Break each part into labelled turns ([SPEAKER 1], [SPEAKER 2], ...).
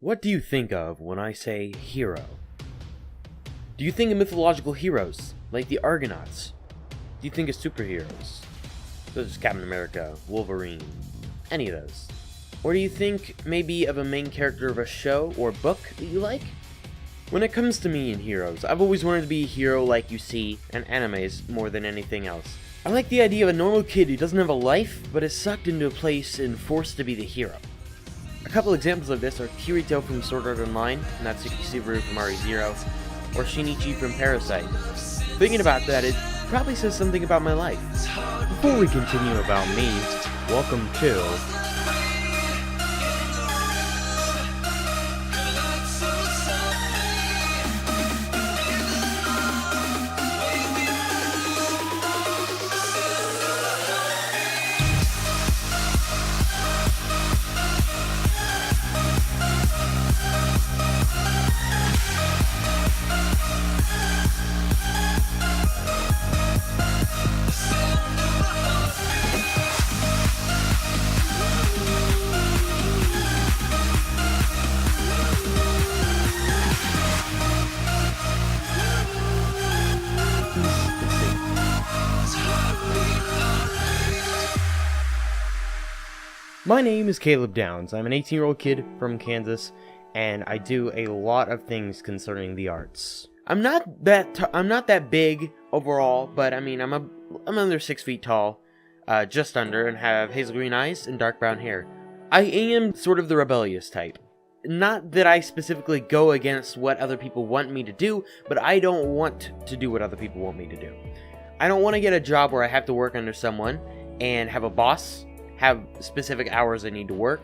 [SPEAKER 1] What do you think of when I say hero? Do you think of mythological heroes, like the Argonauts? Do you think of superheroes, such as Captain America, Wolverine, any of those? Or do you think maybe of a main character of a show or book that you like? When it comes to me and heroes, I've always wanted to be a hero like you see in animes more than anything else. I like the idea of a normal kid who doesn't have a life, but is sucked into a place and forced to be the hero. A couple examples of this are Kirito from Sword Art Online, Natsuki Subaru from RE0, or Shinichi from Parasite. Thinking about that, it probably says something about my life. Before we continue about me, welcome to... My name is Caleb Downs. I'm an 18-year-old kid from Kansas, and I do a lot of things concerning the arts. I'm not that big overall, but I mean, I'm under 6 feet tall, just under, and have hazel green eyes and dark brown hair. I am sort of the rebellious type. Not that I specifically go against what other people want me to do, but I don't want to do what other people want me to do. I don't want to get a job where I have to work under someone and have a boss, have specific hours I need to work.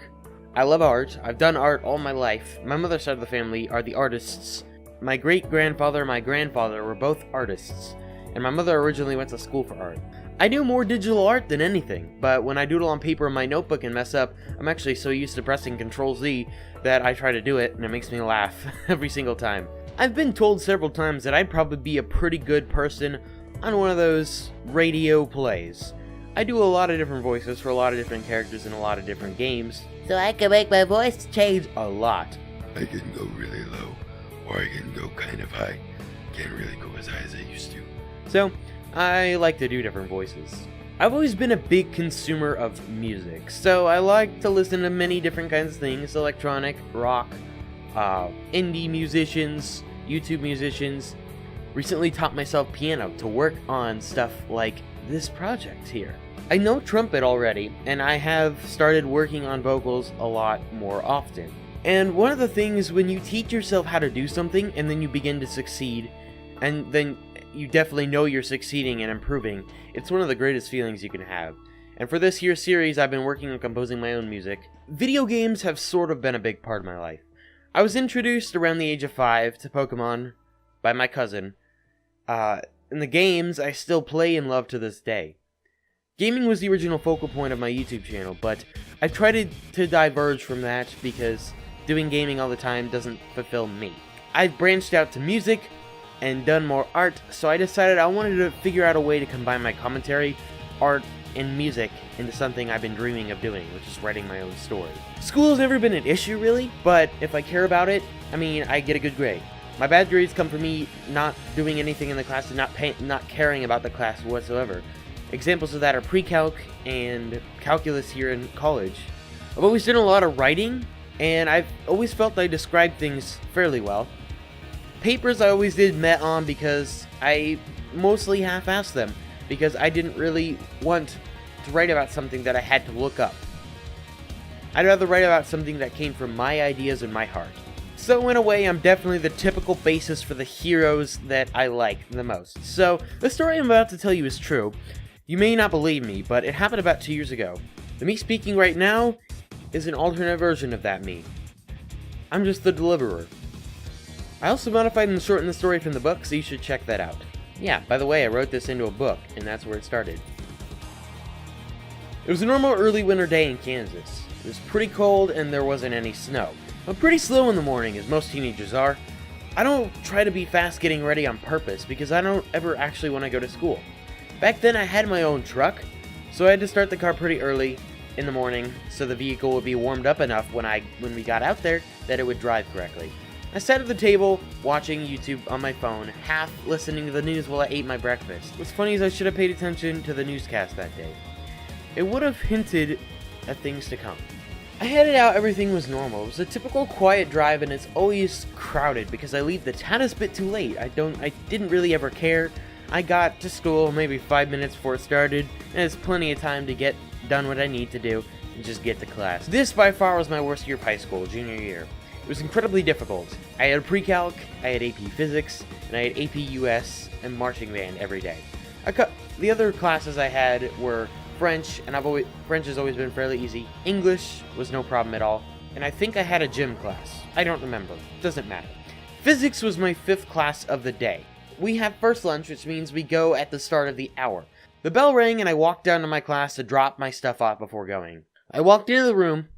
[SPEAKER 1] I love art. I've done art all my life. My mother's side of the family are the artists. My great-grandfather and my grandfather were both artists, and my mother originally went to school for art. I do more digital art than anything, but when I doodle on paper in my notebook and mess up, I'm actually so used to pressing Ctrl-Z that I try to do it, and it makes me laugh every single time. I've been told several times that I'd probably be a pretty good person on one of those radio plays. I do a lot of different voices for a lot of different characters in a lot of different games, so I can make my voice change a lot.
[SPEAKER 2] I can go really low, or I can go kind of high. Can't really go as high as I used to.
[SPEAKER 1] So, I like to do different voices. I've always been a big consumer of music, so I like to listen to many different kinds of things: electronic, rock, indie musicians, YouTube musicians. Recently taught myself piano to work on stuff like this project here. I know trumpet already, and I have started working on vocals a lot more often. And one of the things when you teach yourself how to do something and then you begin to succeed, and then you definitely know you're succeeding and improving, it's one of the greatest feelings you can have. And for this here series, I've been working on composing my own music. Video games have sort of been a big part of my life. I was introduced around the age of 5 to Pokemon by my cousin. In the games I still play and love to this day. Gaming was the original focal point of my YouTube channel, but I've tried to diverge from that because doing gaming all the time doesn't fulfill me. I've branched out to music and done more art, so I decided I wanted to figure out a way to combine my commentary, art, and music into something I've been dreaming of doing, which is writing my own story. School's never been an issue really, but if I care about it, I get a good grade. My bad grades come from me not doing anything in the class and not caring about the class whatsoever. Examples of that are pre-calc and calculus here in college. I've always done a lot of writing, and I've always felt I described things fairly well. Papers I always did met on because I mostly half-assed them, because I didn't really want to write about something that I had to look up. I'd rather write about something that came from my ideas and my heart. So in a way, I'm definitely the typical basis for the heroes that I like the most. So, the story I'm about to tell you is true. You may not believe me, but it happened about 2 years ago. The me speaking right now is an alternate version of that me. I'm just the deliverer. I also modified and shortened the story from the book, so you should check that out. Yeah, by the way, I wrote this into a book, and that's where it started. It was a normal early winter day in Kansas. It was pretty cold, and there wasn't any snow. I'm pretty slow in the morning, as most teenagers are. I don't try to be fast getting ready on purpose, because I don't ever actually want to go to school. Back then I had my own truck, so I had to start the car pretty early in the morning so the vehicle would be warmed up enough when we got out there that it would drive correctly. I sat at the table, watching YouTube on my phone, half listening to the news while I ate my breakfast. What's funny is I should have paid attention to the newscast that day. It would have hinted at things to come. I headed out, everything was normal. It was a typical quiet drive, and it's always crowded because I leave the tiniest bit too late. I didn't really ever care. I got to school maybe 5 minutes before it started, and it's plenty of time to get done what I need to do and just get to class. This by far was my worst year of high school, junior year. It was incredibly difficult. I had pre-calc, I had AP Physics, and I had AP US and marching band every day. The other classes I had were French, and French has always been fairly easy. English was no problem at all, and I think I had a gym class. I don't remember. Doesn't matter. Physics was my 5th class of the day. We have first lunch, which means we go at the start of the hour. The bell rang, and I walked down to my class to drop my stuff off before going. I walked into the room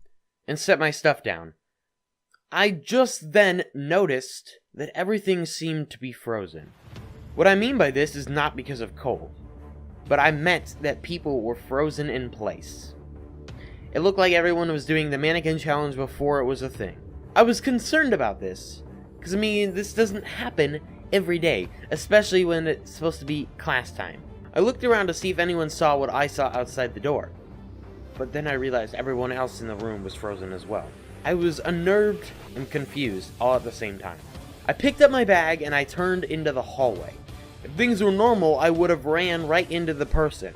[SPEAKER 1] and set my stuff down. I just then noticed that everything seemed to be frozen. What I mean by this is not because of cold, but I meant that people were frozen in place. It looked like everyone was doing the mannequin challenge before it was a thing. I was concerned about this, because this doesn't happen every day, especially when it's supposed to be class time. I looked around to see if anyone saw what I saw outside the door, but then I realized everyone else in the room was frozen as well. I was unnerved and confused all at the same time. I picked up my bag and I turned into the hallway. If things were normal, I would have ran right into the person,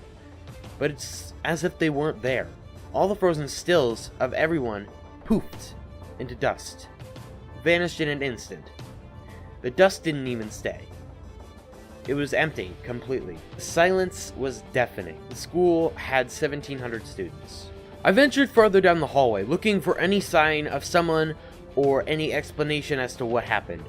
[SPEAKER 1] but it's as if they weren't there. All the frozen stills of everyone poofed into dust, vanished in an instant. The dust didn't even stay. It was empty completely. The silence was deafening. The school had 1,700 students. I ventured further down the hallway, looking for any sign of someone or any explanation as to what happened.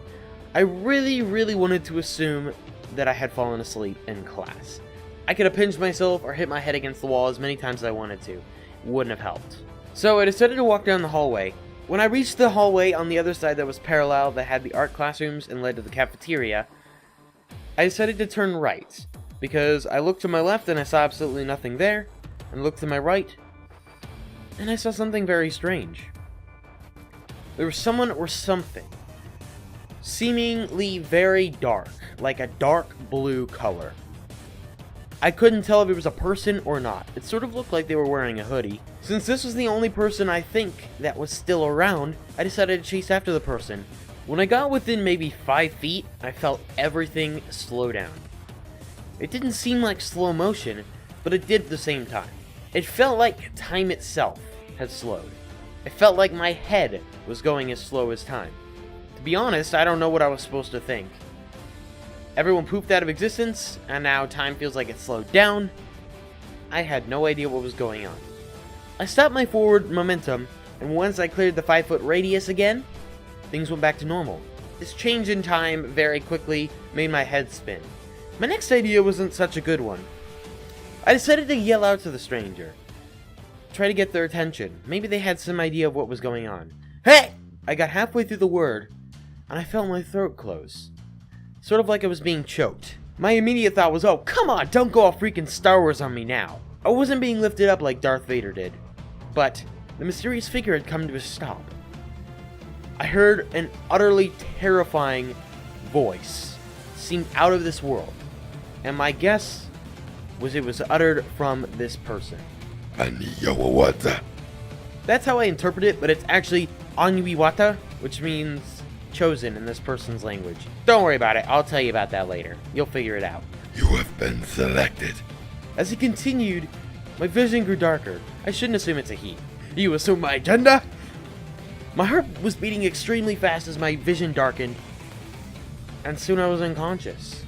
[SPEAKER 1] I really wanted to assume that I had fallen asleep in class. I could have pinched myself or hit my head against the wall as many times as I wanted to. It wouldn't have helped. So I decided to walk down the hallway. When I reached the hallway on the other side that was parallel, that had the art classrooms and led to the cafeteria, I decided to turn right, because I looked to my left and I saw absolutely nothing there, and looked to my right, and I saw something very strange. There was someone or something, seemingly very dark, like a dark blue color. I couldn't tell if it was a person or not. It sort of looked like they were wearing a hoodie. Since this was the only person I think that was still around, I decided to chase after the person. When I got within maybe 5 feet, I felt everything slow down. It didn't seem like slow motion, but it did at the same time. It felt like time itself had slowed. It felt like my head was going as slow as time. To be honest, I don't know what I was supposed to think. Everyone poofed out of existence, and now time feels like it slowed down. I had no idea what was going on. I stopped my forward momentum, and once I cleared the 5-foot radius again, things went back to normal. This change in time very quickly made my head spin. My next idea wasn't such a good one. I decided to yell out to the stranger. Try to get their attention. Maybe they had some idea of what was going on. Hey! I got halfway through the word, and I felt my throat close. Sort of like I was being choked. My immediate thought was, oh, come on, don't go all freaking Star Wars on me now. I wasn't being lifted up like Darth Vader did, but the mysterious figure had come to a stop. I heard an utterly terrifying voice. It seemed out of this world, and my guess was it was uttered from this person. That's how I interpret it, but it's actually Aniwiwata, which means chosen in this person's language. Don't worry about it, I'll tell you about that later. You'll figure it out.
[SPEAKER 2] You have been selected.
[SPEAKER 1] As he continued, my vision grew darker. I shouldn't assume it's a he. You assume my gender? My heart was beating extremely fast as my vision darkened, and soon I was unconscious.